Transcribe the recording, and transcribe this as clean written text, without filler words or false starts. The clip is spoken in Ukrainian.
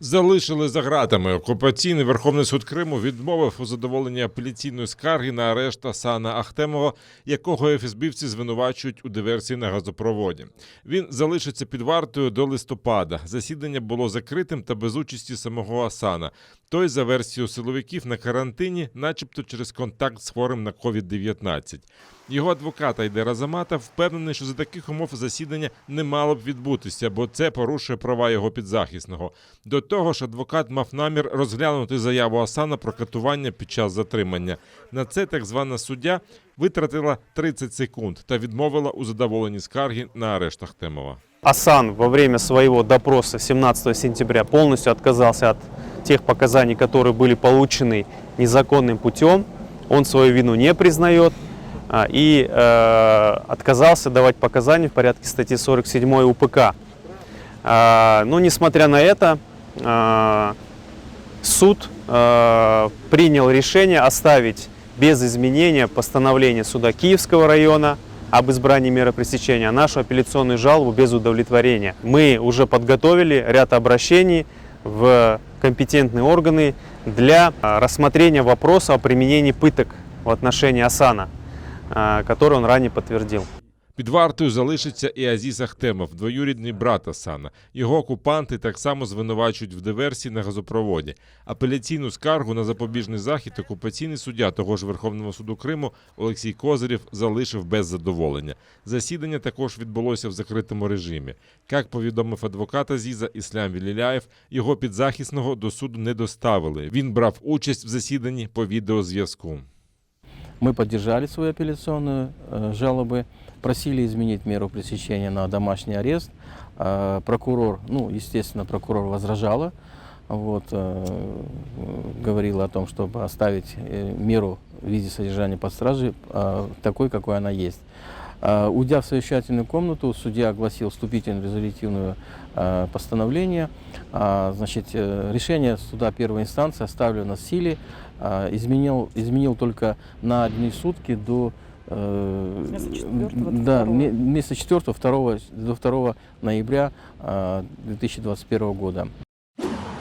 Залишили за ґратами. Окупаційний Верховний суд Криму відмовив у задоволенні апеляційної скарги на арешт Асана Ахтемова, якого ФСБівці звинувачують у диверсії на газопроводі. Він залишиться під вартою до листопада. Засідання було закритим та без участі самого Асана. Той, за версією силовиків, на карантині, начебто через контакт з хворим на COVID-19. Його адвокат Айдер Азамата впевнений, що за таких умов засідання не мало б відбутися, бо це порушує права його підзахисного. До того ж, адвокат мав намір розглянути заяву Асана про катування під час затримання. На це так звана суддя витратила 30 секунд та відмовила у задоволенні скарги на арешт Ахтемова. Асан во время своего допроса 17 сентября полностью отказался от тех показаний, которые были получены незаконным путем. Он свою вину не признает и отказался давать показания в порядке статьи 47 УПК. Но несмотря на это, суд принял решение оставить без изменения постановление суда Киевского района об избрании меры пресечения, а нашу апелляционную жалобу без удовлетворения. Мы уже подготовили ряд обращений в компетентные органы для рассмотрения вопроса о применении пыток в отношении Асана, который он ранее подтвердил. Під вартою залишиться і Азіз Ахтемов, двоюрідний брат Асана. Його окупанти так само звинувачують в диверсії на газопроводі. Апеляційну скаргу на запобіжний захід окупаційний суддя того ж Верховного суду Криму Олексій Козирєв залишив без задоволення. Засідання також відбулося в закритому режимі. Як повідомив адвокат Азіза Іслам Віліляєв, його підзахисного до суду не доставили. Він брав участь в засіданні по відеозв'язку. Мы поддержали свои апелляционные жалобы, просили изменить меру пресечения на домашний арест. Прокурор, естественно, прокурор возражала, говорила о том, чтобы оставить меру в виде содержания под стражей такой, какой она есть. Уйдя в совещательную комнату, судья огласил вступительное резолютивное постановление. Решение суда первой инстанции оставлено в силе, изменил только на одни сутки до вместо 4 до 2 ноября 2021 года.